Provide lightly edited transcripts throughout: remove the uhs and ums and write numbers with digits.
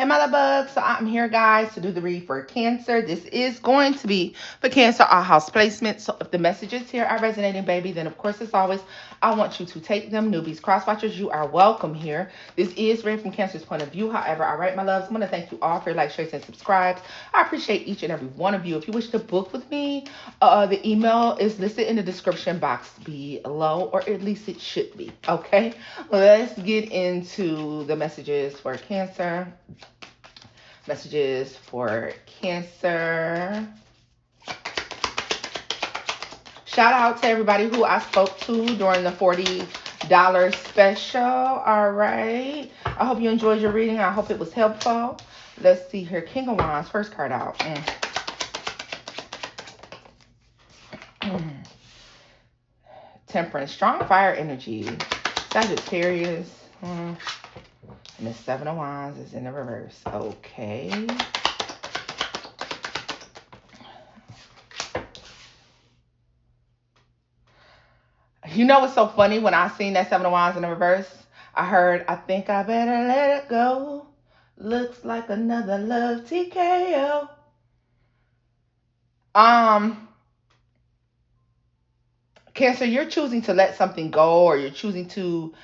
Hey, my love bugs. So I'm here, guys, to do the read for Cancer. This is going to be for Cancer, our house placement. So if the messages here are resonating, baby, then of course, as always, I want you to take them. Newbies, cross watchers, you are welcome here. This is read from Cancer's point of view. However, all right, my loves, I want to thank you all for your likes, shares, and subscribes. I appreciate each and every one of you. If you wish to book with me, the email is listed in the description box below, or at least it should be. Okay, let's get into the messages for Cancer. Messages for Cancer. Shout out to everybody who I spoke to during the $40 special. All right. I hope you enjoyed your reading. I hope it was helpful. Let's see here. King of Wands, first card out. Temperance, strong fire energy. Sagittarius. And the Seven of Wands is in the reverse. Okay. You know what's so funny? When I seen that Seven of Wands in the reverse, I heard, I think I better let it go. Looks like another love TKO. Cancer, you're choosing to let something go, or you're choosing to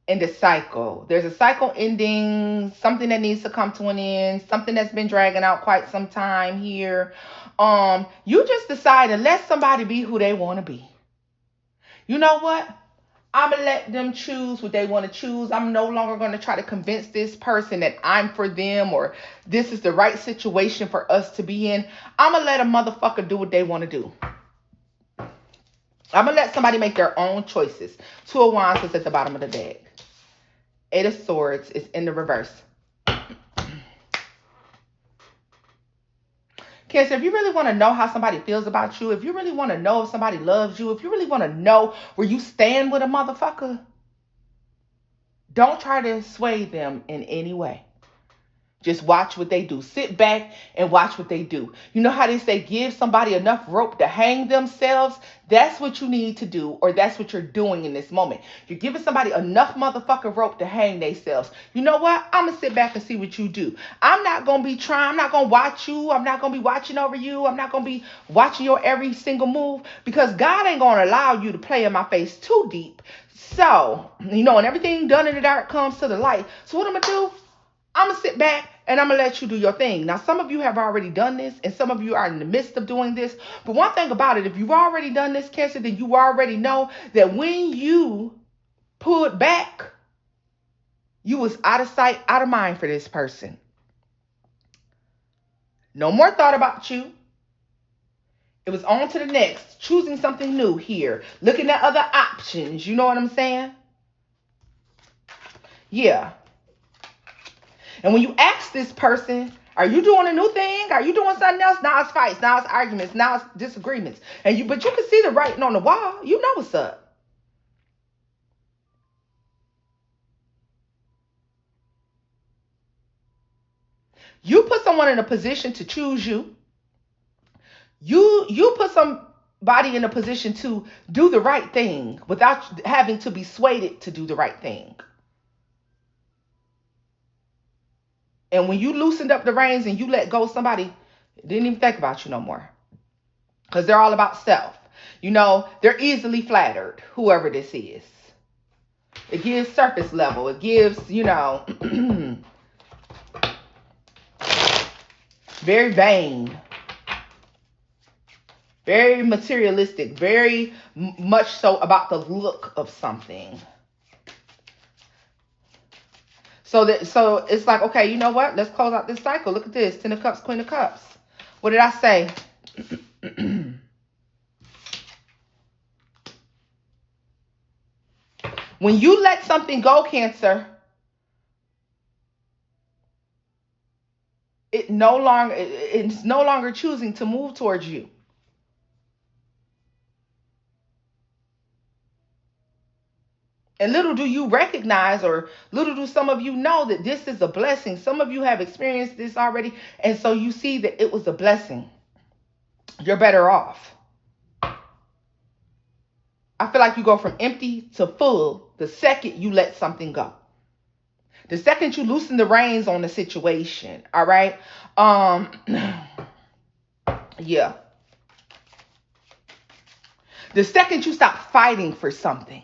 end a cycle. There's a cycle ending, something that needs to come to an end, something that's been dragging out quite some time here. You just decide to let somebody be who they want to be. You know what? I'm going to let them choose what they want to choose. I'm no longer going to try to convince this person that I'm for them or this is the right situation for us to be in. I'm going to let a motherfucker do what they want to do. I'm going to let somebody make their own choices. Two of Wands is at the bottom of the deck. Eight of Swords is in the reverse. Cancer, if you really want to know how somebody feels about you, if you really want to know if somebody loves you, if you really want to know where you stand with a motherfucker, don't try to sway them in any way. Just watch what they do. Sit back and watch what they do. You know how they say give somebody enough rope to hang themselves? That's what you need to do, or that's what you're doing in this moment. You're giving somebody enough motherfucking rope to hang themselves. You know what? I'm going to sit back and see what you do. I'm not going to be trying. I'm not going to watch you. I'm not going to be watching over you. I'm not going to be watching your every single move, because God ain't going to allow you to play in my face too deep. So, and everything done in the dark comes to the light. So what I'm going to do? I'm going to sit back and I'm going to let you do your thing. Now, some of you have already done this, and some of you are in the midst of doing this. But one thing about it, if you've already done this, Cancer, then you already know that when you pulled back, you was out of sight, out of mind for this person. No more thought about you. It was on to the next, choosing something new here, looking at other options. You know what I'm saying? Yeah. And when you ask this person, are you doing a new thing? Are you doing something else? Now it's fights, now it's arguments, now it's disagreements. But you can see the writing on the wall. You know what's up. You put someone in a position to choose you. You put somebody in a position to do the right thing without having to be swayed to do the right thing. And when you loosened up the reins and you let go, somebody didn't even think about you no more. Because they're all about self. They're easily flattered, whoever this is. It gives surface level. It gives, very vain. Very materialistic. Very much so about the look of something. So it's like, okay, you know what? Let's close out this cycle. Look at this. Ten of Cups, Queen of Cups. What did I say? When you let something go, Cancer, it's no longer choosing to move towards you. And little do you recognize, or little do some of you know, that this is a blessing. Some of you have experienced this already, and so you see that it was a blessing. You're better off. I feel like you go from empty to full the second you let something go. The second you loosen the reins on the situation, all right? Um, yeah. The second you stop fighting for something,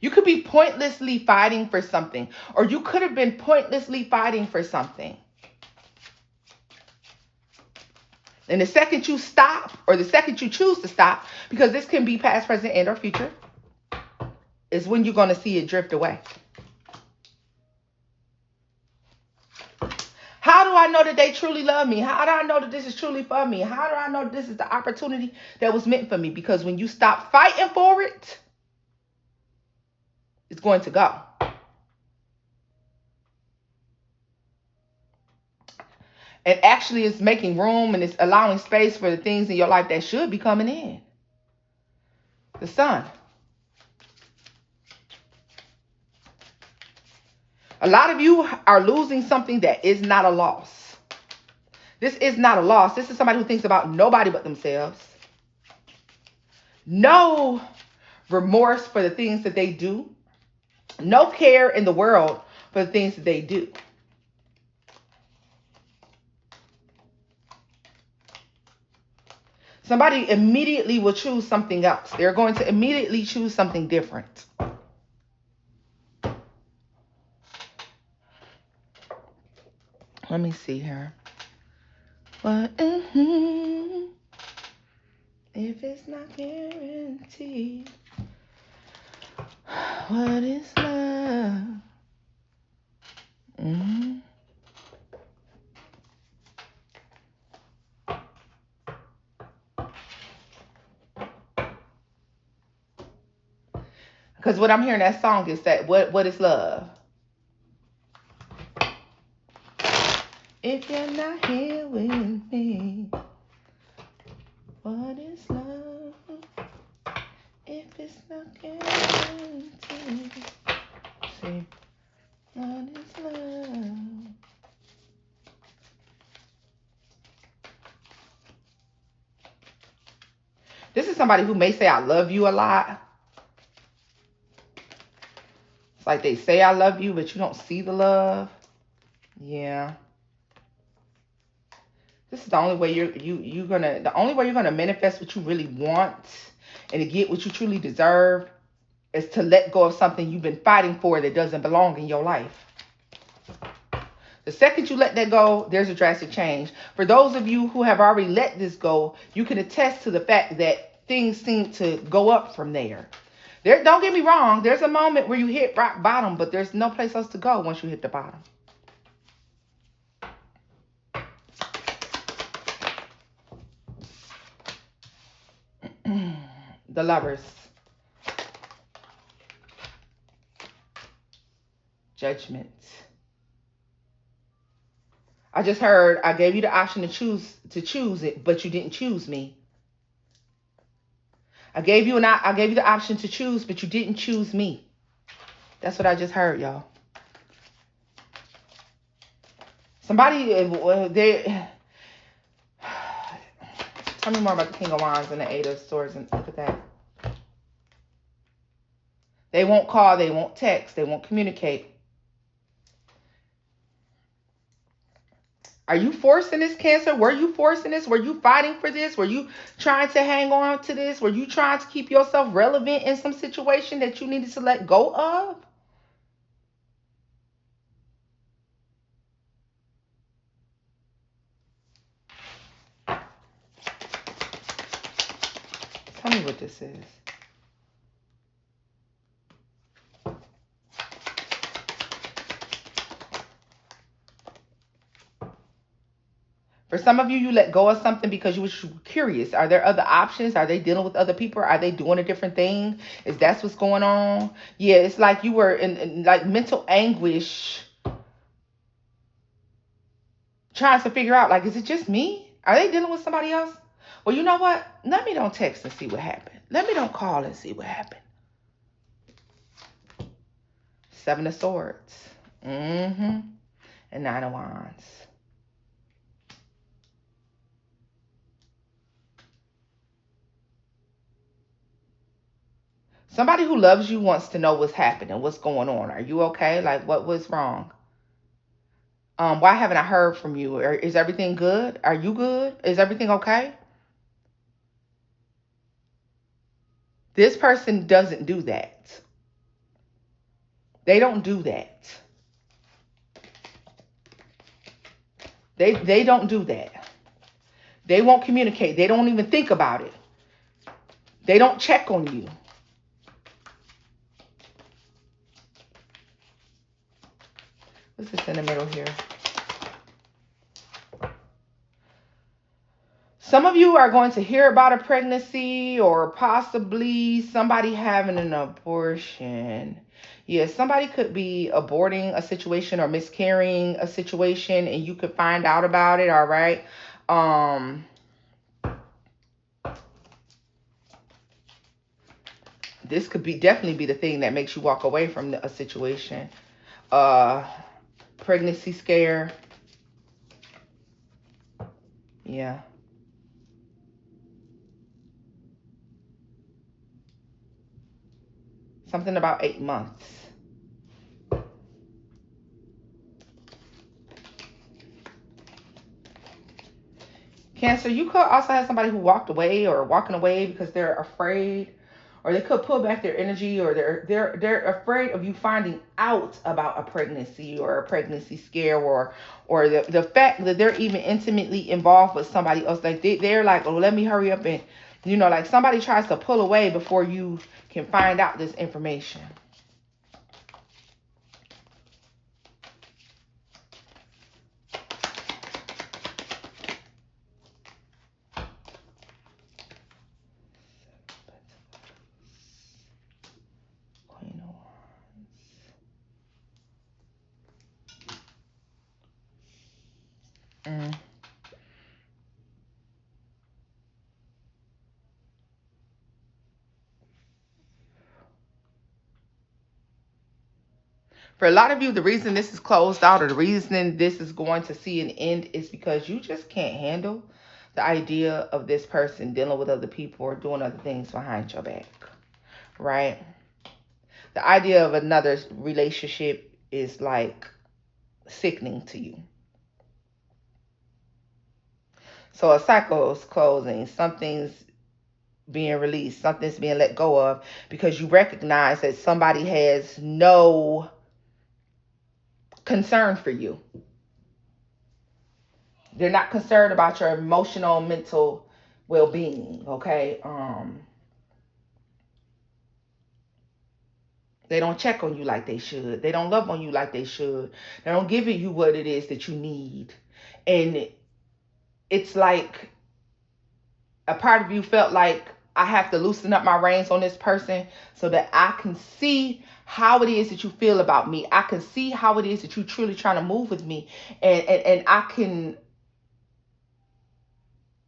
you could be pointlessly fighting for something, or you could have been pointlessly fighting for something. And the second you stop, or the second you choose to stop, because this can be past, present, and or future, is when you're going to see it drift away. How do I know that they truly love me? How do I know that this is truly for me? How do I know that this is the opportunity that was meant for me? Because when you stop fighting for it, it's going to go. And actually, it's making room and it's allowing space for the things in your life that should be coming in. The sun. A lot of you are losing something that is not a loss. This is not a loss. This is somebody who thinks about nobody but themselves. No remorse for the things that they do. No care in the world for the things that they do. Somebody immediately will choose something else. They're going to immediately choose something different. Let me see here. What? If it's not guaranteed, what is love? Because what I'm hearing that song is that what is love? If you're not here with me, what is love? If it's not guaranteed, see, what is love? This is somebody who may say I love you a lot. It's like they say I love you, but you don't see the love. Yeah. This is the only way the only way you're gonna manifest what you really want and to get what you truly deserve is to let go of something you've been fighting for that doesn't belong in your life. The second you let that go, there's a drastic change. For those of you who have already let this go, you can attest to the fact that things seem to go up from there. Don't get me wrong, there's a moment where you hit rock bottom, but there's no place else to go once you hit the bottom. The Lovers. Judgment. I just heard I gave you the option to choose it, but you didn't choose me. I gave you the option to choose, but you didn't choose me. That's what I just heard, y'all. Somebody tell me more about the King of Wands and the Eight of Swords and look at that. They won't call, they won't text, they won't communicate. Are you forcing this, Cancer? Were you forcing this? Were you fighting for this? Were you trying to hang on to this? Were you trying to keep yourself relevant in some situation that you needed to let go of? Tell me what this is. For some of you, you let go of something because you were curious. Are there other options? Are they dealing with other people? Are they doing a different thing? Is that what's going on? Yeah, it's like you were in like mental anguish trying to figure out, like, is it just me? Are they dealing with somebody else? Well, you know what? Let me don't text and see what happened. Let me don't call and see what happened. Seven of Swords. And Nine of Wands. Somebody who loves you wants to know what's happening, what's going on. Are you okay? Like, what was wrong? Why haven't I heard from you? Is everything good? Are you good? Is everything okay? This person doesn't do that. They don't do that. They don't do that. They won't communicate. They don't even think about it. They don't check on you. What's this in the middle here? Some of you are going to hear about a pregnancy or possibly somebody having an abortion. Yeah, somebody could be aborting a situation or miscarrying a situation and you could find out about it, all right? This could be definitely be the thing that makes you walk away from a situation. Pregnancy scare. Yeah. Something about 8 months. Cancer, you could also have somebody who walked away or walking away because they're afraid, or they could pull back their energy, or they're afraid of you finding out about a pregnancy or a pregnancy scare, or the fact that they're even intimately involved with somebody else. Like they're like, oh, let me hurry up and like somebody tries to pull away before you can find out this information. Mm. For a lot of you, the reason this is closed out or the reason this is going to see an end is because you just can't handle the idea of this person dealing with other people or doing other things behind your back, right? The idea of another relationship is like sickening to you. So a cycle is closing, something's being released, something's being let go of because you recognize that somebody has no concern for you. They're not concerned about your emotional, mental well-being, okay? They don't check on you like they should. They don't love on you like they should. They don't give you what it is that you need. And it's like a part of you felt like I have to loosen up my reins on this person so that I can see how it is that you feel about me. I can see how it is that you're truly trying to move with me. And I can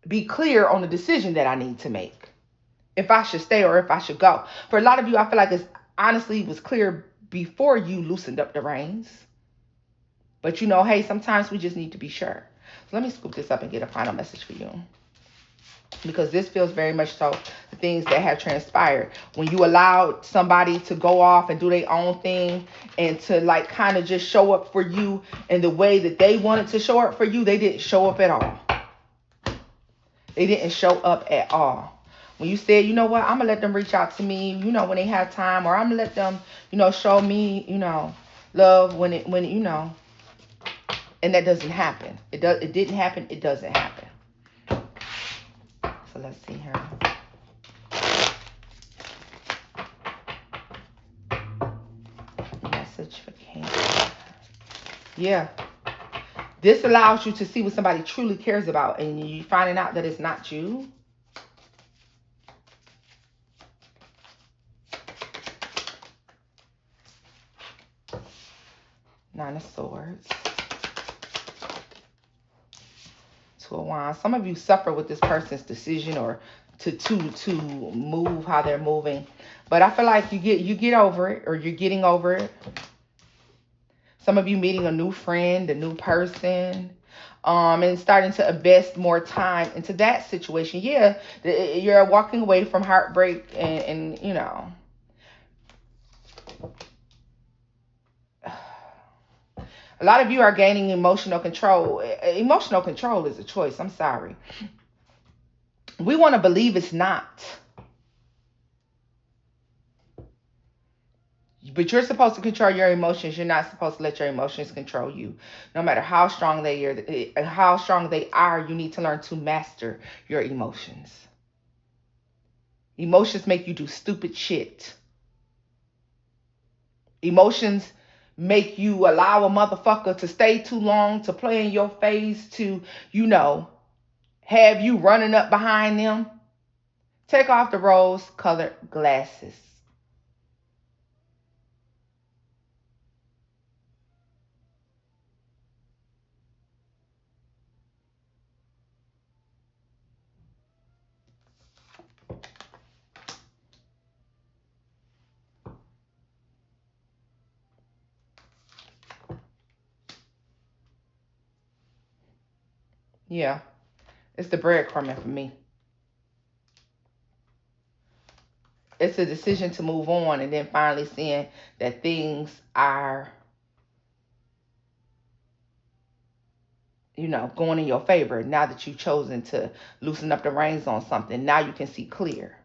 be clear on the decision that I need to make. If I should stay or if I should go. For a lot of you, I feel like it's honestly was clear before you loosened up the reins. But hey, sometimes we just need to be sure. So let me scoop this up and get a final message for you. Because this feels very much so the things that have transpired. When you allowed somebody to go off and do their own thing and to like kind of just show up for you in the way that they wanted to show up for you, they didn't show up at all. They didn't show up at all. When you said, you know what, I'm going to let them reach out to me, when they have time, or I'm going to let them, show me, love when and that doesn't happen. It didn't happen. It doesn't happen. So let's see here. Message for Cancer. Yeah. This allows you to see what somebody truly cares about, and you finding out that it's not you. Nine of Swords. Two of Wands. Some of you suffer with this person's decision or to move how they're moving, but I feel like you get over it, or you're getting over it. Some of you meeting a new friend, a new person, and starting to invest more time into that situation. Yeah, you're walking away from heartbreak and A lot of you are gaining emotional control. Emotional control is a choice. I'm sorry. We want to believe it's not. But you're supposed to control your emotions. You're not supposed to let your emotions control you. No matter how strong they are, you need to learn to master your emotions. Emotions make you do stupid shit. Emotions make you allow a motherfucker to stay too long, to play in your face, to, have you running up behind them. Take off the rose colored glasses. Yeah, it's the breadcrumbing for me. It's a decision to move on and then finally seeing that things are, going in your favor now that you've chosen to loosen up the reins on something. Now you can see clear.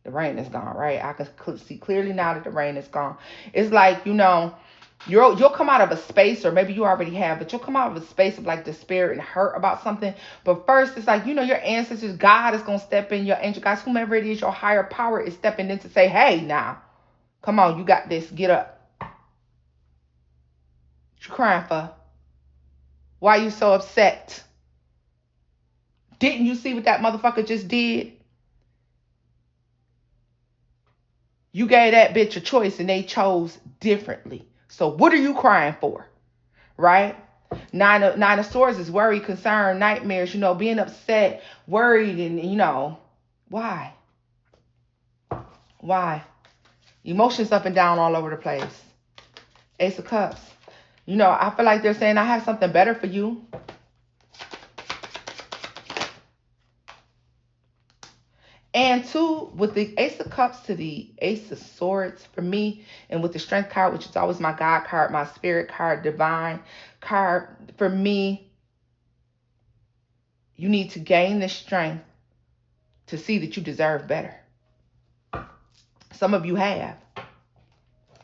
The rain is gone, right? I can see clearly now that the rain is gone. It's like, you'll come out of a space, or maybe you already have, but you'll come out of a space of like despair and hurt about something. But first, it's like, your ancestors, God is going to step in, your angel guys, whomever it is, your higher power is stepping in to say, hey, now, come on, you got this, get up. What you crying for? Why are you so upset? Didn't you see what that motherfucker just did? You gave that bitch a choice and they chose differently. So what are you crying for? Right? Nine of Swords is worry, concern, nightmares, being upset, worried, and why? Why? Emotions up and down all over the place. Ace of Cups. I feel like they're saying, I have something better for you. And two, with the Ace of Cups to the Ace of Swords for me, and with the Strength card, which is always my God card, my Spirit card, Divine card, for me, you need to gain the strength to see that you deserve better. Some of you have.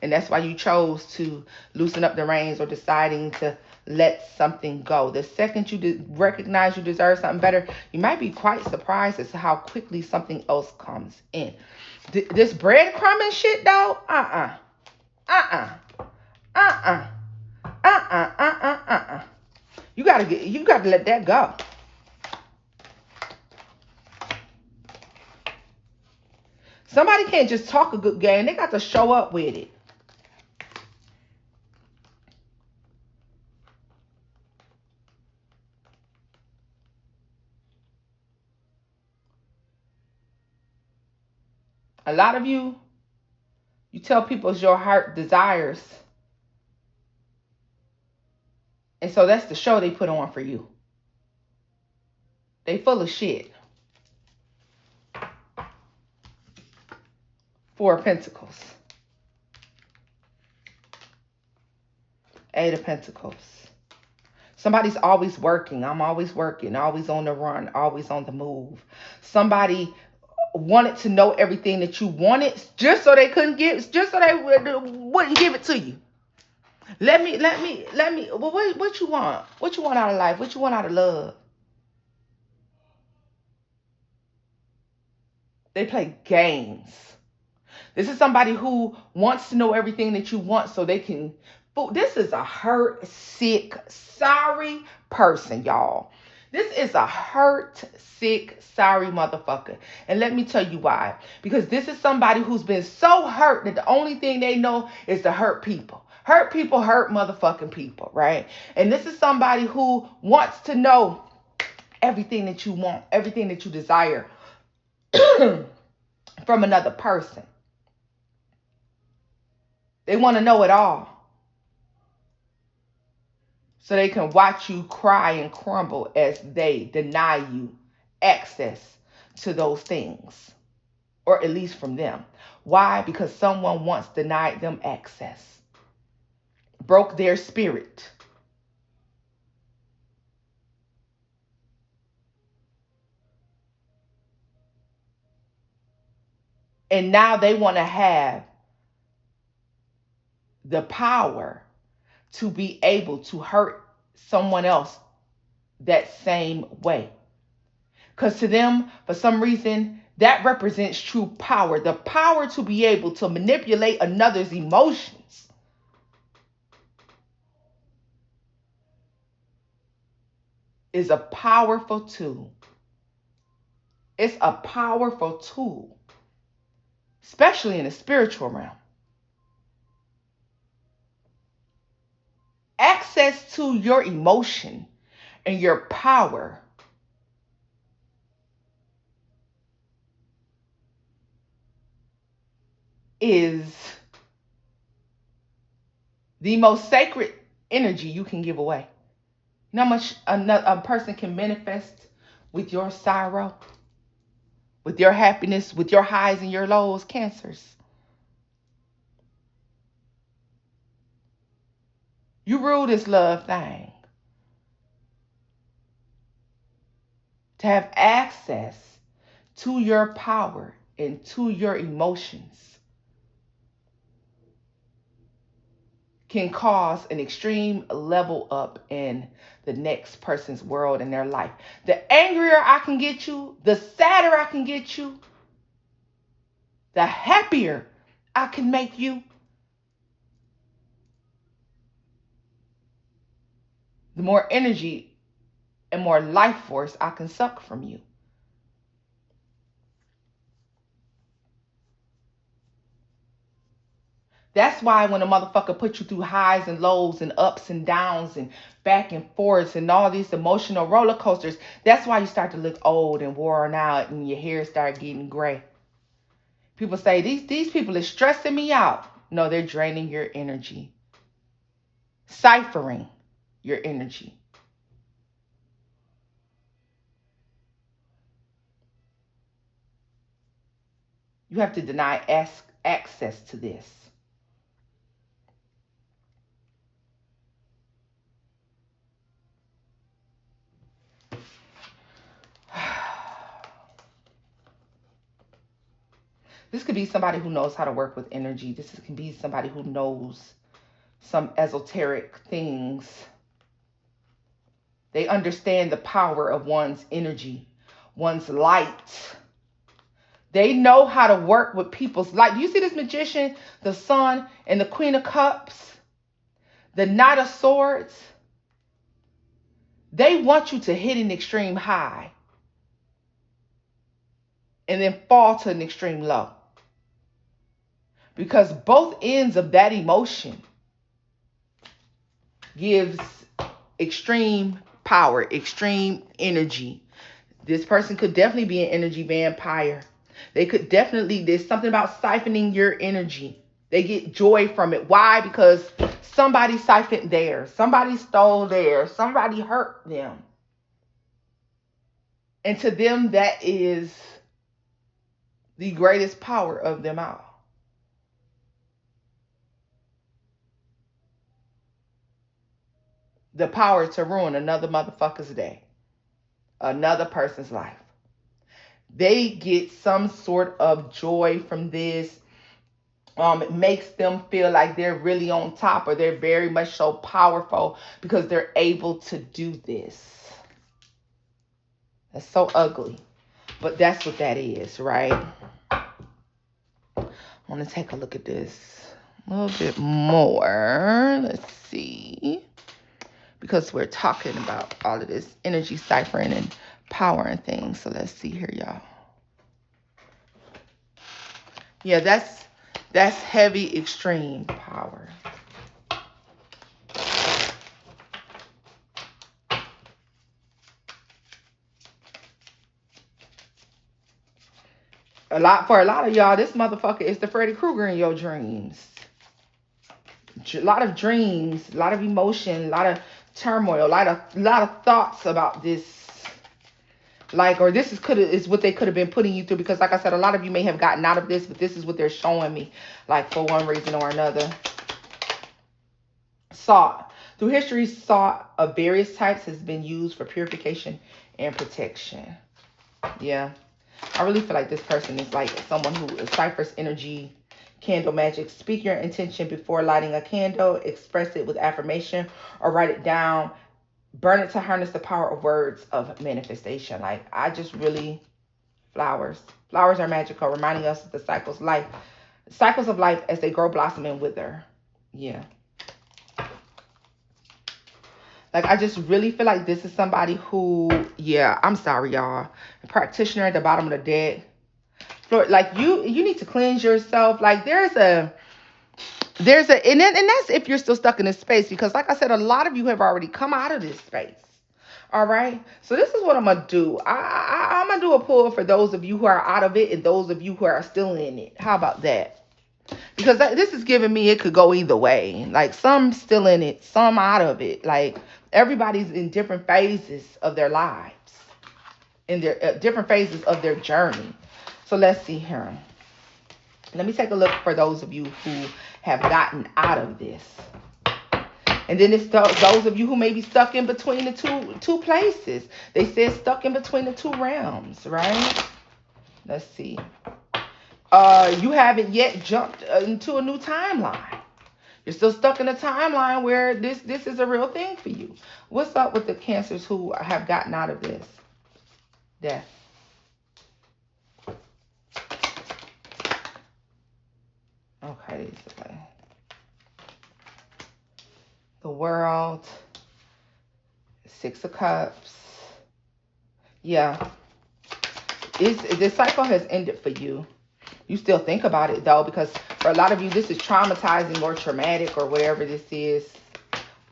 And that's why you chose to loosen up the reins or deciding to let something go. The second you recognize you deserve something better, you might be quite surprised as to how quickly something else comes in. This breadcrumbing shit, though, You gotta let that go. Somebody can't just talk a good game. They got to show up with it. A lot of you tell people it's your heart desires. And so that's the show they put on for you. They full of shit. Four of Pentacles. Eight of Pentacles. Somebody's always working. I'm always working. Always on the run. Always on the move. Somebody wanted to know everything that you wanted just so they wouldn't give it to you. Let me, well, what you want? What you want out of life? What you want out of love? They play games. This is somebody who wants to know everything that you want so they can. This is a hurt, sick, sorry person, y'all. This is a hurt, sick, sorry motherfucker. And let me tell you why. Because this is somebody who's been so hurt that the only thing they know is to hurt people. Hurt people hurt motherfucking people, right? And this is somebody who wants to know everything that you want, everything that you desire from another person. They want to know it all. So they can watch you cry and crumble as they deny you access to those things. or at least from them. Why? Because someone once denied them access, broke their spirit. And now they want to have the power to be able to hurt someone else that same way. Because to them, for some reason, that represents true power. The power to be able to manipulate another's emotions is a powerful tool. It's a powerful tool, especially in the spiritual realm. Access to your emotion and your power is the most sacred energy you can give away. You know how much a person can manifest with your sorrow, with your happiness, with your highs and your lows? Cancers. You rule this love thing. To have access to your power and to your emotions can cause an extreme level up in the next person's world and their life. The angrier I can get you, the sadder I can get you, the happier I can make you, the more energy and more life force I can suck from you. That's why when a motherfucker puts you through highs and lows and ups and downs and back and forths and all these emotional roller coasters, that's why you start to look old and worn out and your hair start getting gray. People say, these people are stressing me out. No, they're draining your energy, ciphering your energy. You have to deny access to this. This could be somebody who knows how to work with energy. This can be somebody who knows some esoteric things. They understand the power of one's energy, one's light. They know how to work with people's light. Do you see this magician, the Sun, and the Queen of Cups, the Knight of Swords? They want you to hit an extreme high and then fall to an extreme low. Because both ends of that emotion gives extreme power, extreme energy. This person could definitely be an energy vampire. They could definitely, there's something about siphoning your energy. They get joy from it. Why? Because somebody siphoned theirs. Somebody stole theirs. Somebody hurt them. And to them, that is the greatest power of them all. The power to ruin another motherfucker's day, another person's life. They get some sort of joy from this. It makes them feel like they're really on top, or they're very much so powerful because they're able to do this. That's so ugly, but that's what that is, right? I want to take a look at this a little bit more. Let's see. Because we're talking about all of this energy ciphering and power and things. So let's see here, y'all. Yeah, that's heavy, extreme power. For a lot of y'all, this motherfucker is the Freddy Krueger in your dreams. A lot of dreams, a lot of emotion, a lot of turmoil, a lot of thoughts about this Like, or this is what they could have been putting you through, because like I said, a lot of you may have gotten out of this, but this is what they're showing me, like, for one reason or another. Salt. Through history, salt of various types has been used for purification and protection. Yeah. I really feel like this person is like someone who ciphers energy, candle magic. Speak your intention before lighting a candle. Express it with affirmation or write it down. Burn it to harness the power of words of manifestation. Like, I just really, flowers. Flowers are magical, reminding us of the cycles of life as they grow, blossom, and wither. Yeah. Like, I just really feel like this is somebody who, yeah, I'm sorry, y'all. A practitioner at the bottom of the deck. Like, you need to cleanse yourself. Like, and that's if you're still stuck in this space, because like I said, a lot of you have already come out of this space. All right. So this is what I'm gonna do. I'm gonna do a pull for those of you who are out of it and those of you who are still in it. How about that? Because this is giving me it could go either way. Like, some still in it, some out of it. Like, everybody's in different phases of their lives, in their different phases of their journey. So let's see here. Let me take a look for those of you who have gotten out of this. And then it's those of you who may be stuck in between the two places. They said stuck in between the two realms, right? Let's see. You haven't yet jumped into a new timeline. You're still stuck in a timeline where this is a real thing for you. What's up with the Cancers who have gotten out of this? Death. Okay. The World. Six of Cups. Yeah. This cycle has ended for you. You still think about it, though, because for a lot of you, this is traumatizing or traumatic or whatever this is.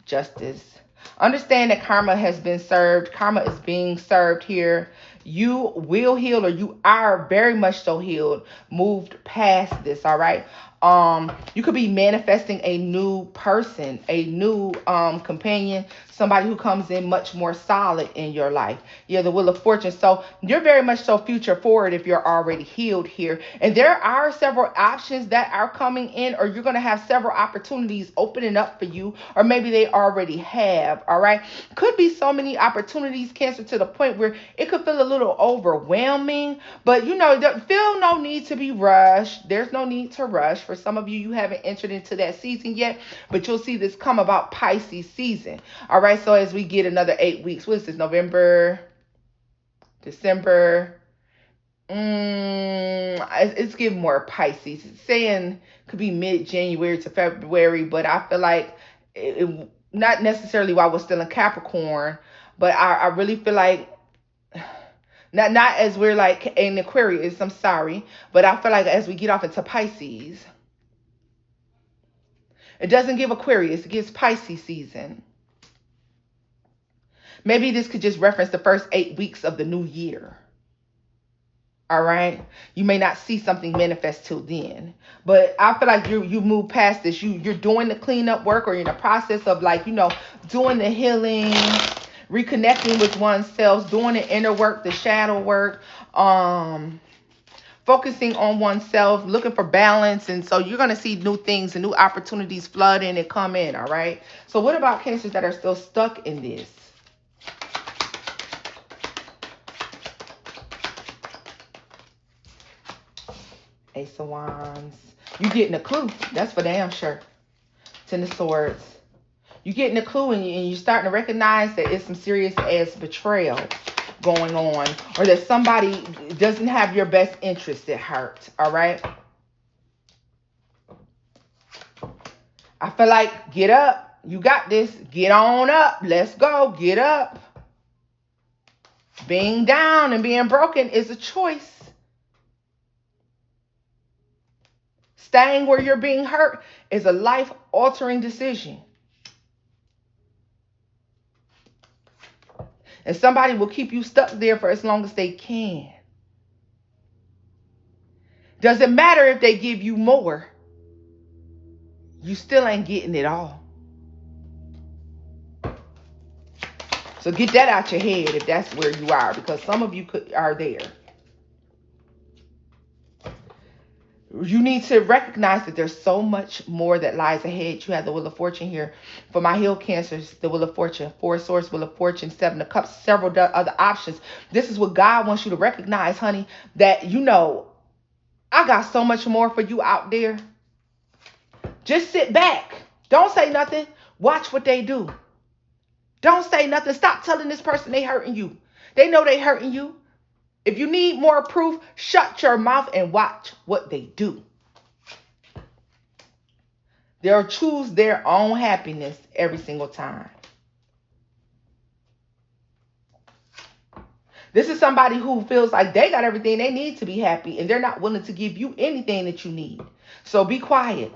Justice. Understand that karma has been served. Karma is being served here. You will heal, or you are very much so healed, moved past this, all right? You could be manifesting a new person, a new companion, somebody who comes in much more solid in your life. Yeah, the Wheel of Fortune. So you're very much so future forward if you're already healed here. And there are several options that are coming in, or you're going to have several opportunities opening up for you, or maybe they already have, all right? Could be so many opportunities, Cancer, to the point where it could feel a little overwhelming, but feel no need to be rushed. There's no need to rush. For some of you, you haven't entered into that season yet, but you'll see this come about Pisces season. All right, so as we get another 8 weeks, what is this? November, December. It's giving more Pisces. It's saying could be mid-January to February, but I feel like not necessarily while we're still in Capricorn, but I really feel like not as we're like in Aquarius, I'm sorry, but I feel like as we get off into Pisces, it doesn't give Aquarius, it gives Pisces season. Maybe this could just reference the first 8 weeks of the new year. All right. You may not see something manifest till then, but I feel like you move past this. You're doing the cleanup work, or you're in the process of doing the healing, reconnecting with oneself, doing the inner work, the shadow work, focusing on oneself, looking for balance. And so you're going to see new things and new opportunities flood in and come in. All right. So what about Cancers that are still stuck in this? Ace of Wands. You getting a clue. That's for damn sure. Ten of Swords. You getting a clue, and you're starting to recognize that it's some serious ass betrayal going on, or that somebody doesn't have your best interest at heart. All right. I feel like get up. You got this. Get on up. Let's go. Get up. Being down and being broken is a choice. Staying where you're being hurt is a life-altering decision. And somebody will keep you stuck there for as long as they can. Doesn't matter if they give you more. You still ain't getting it all. So get that out your head if that's where you are, because some of you are there. You need to recognize that there's so much more that lies ahead. You have the Wheel of Fortune here. For my healed cancers, the Wheel of Fortune, 4 Swords, Wheel of Fortune, 7 of Cups, several other options. This is what God wants you to recognize, honey, that I got so much more for you out there. Just sit back. Don't say nothing. Watch what they do. Don't say nothing. Stop telling this person they hurting you. They know they hurting you. If you need more proof, shut your mouth and watch what they do. They'll choose their own happiness every single time. This is somebody who feels like they got everything they need to be happy, and they're not willing to give you anything that you need. So be quiet.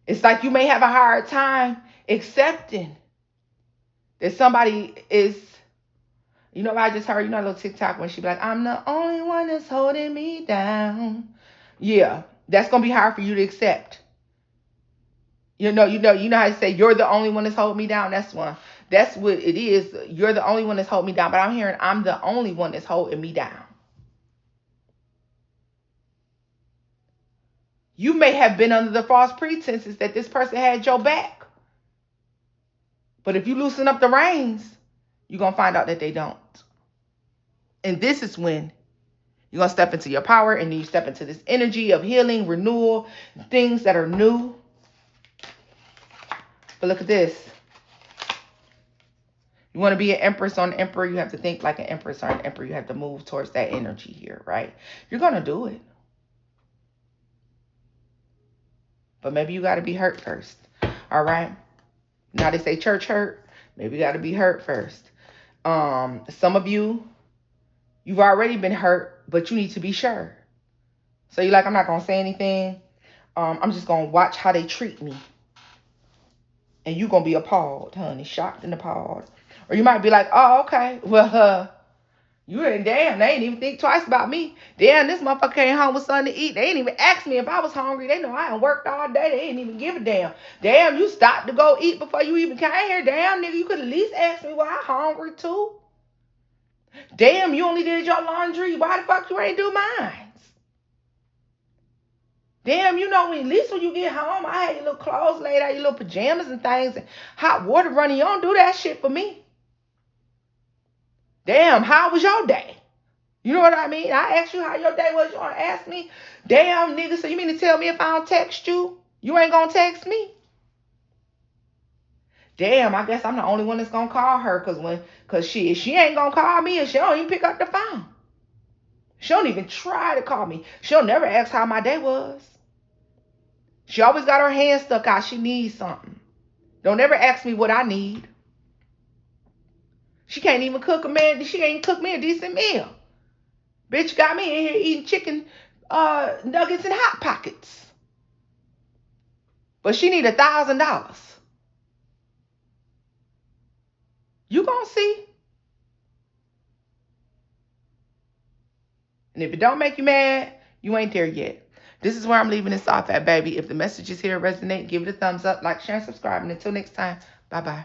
It's like you may have a hard time accepting that somebody is, I just heard, a little TikTok when she be like, I'm the only one that's holding me down. Yeah, that's going to be hard for you to accept. You know how to say, you're the only one that's holding me down. That's what it is. You're the only one that's holding me down. But I'm hearing, I'm the only one that's holding me down. You may have been under the false pretenses that this person had your back. But if you loosen up the reins, you're going to find out that they don't. And this is when you're going to step into your power, and then you step into this energy of healing, renewal, things that are new. But look at this. You want to be an empress or an emperor, you have to think like an empress or an emperor. You have to move towards that energy here, right? You're going to do it. But maybe you got to be hurt first. All right? Now they say church hurt. Maybe you got to be hurt first. Some of you, you've already been hurt, but you need to be sure. So you're like, I'm not going to say anything. I'm just going to watch how they treat me. And you're going to be appalled, honey. Shocked and appalled. Or you might be like, oh, okay. Well, you ain't damn. They ain't even think twice about me. Damn, this motherfucker came home with something to eat. They ain't even ask me if I was hungry. They know I ain't worked all day. They ain't even give a damn. Damn, you stopped to go eat before you even came here. Damn, nigga, you could at least ask me why I'm hungry too. Damn, you only did your laundry. Why the fuck you ain't do mine? Damn, at least when you get home, I had your little clothes laid out, your little pajamas and things, and hot water running. You don't do that shit for me. Damn, how was your day? You know what I mean? I asked you how your day was. You want to ask me? Damn, nigga, so you mean to tell me if I don't text you, you ain't going to text me? Damn, I guess I'm the only one that's going to call her, because she ain't going to call me, and she don't even pick up the phone. She don't even try to call me. She'll never ask how my day was. She always got her hand stuck out. She needs something. Don't ever ask me what I need. She can't even cook she ain't cooked me a decent meal. Bitch got me in here eating chicken nuggets and Hot Pockets. But she need $1,000. You gonna see. And if it don't make you mad, you ain't there yet. This is where I'm leaving this off at, baby. If the messages here resonate, give it a thumbs up, like, share, and subscribe. And until next time, bye-bye.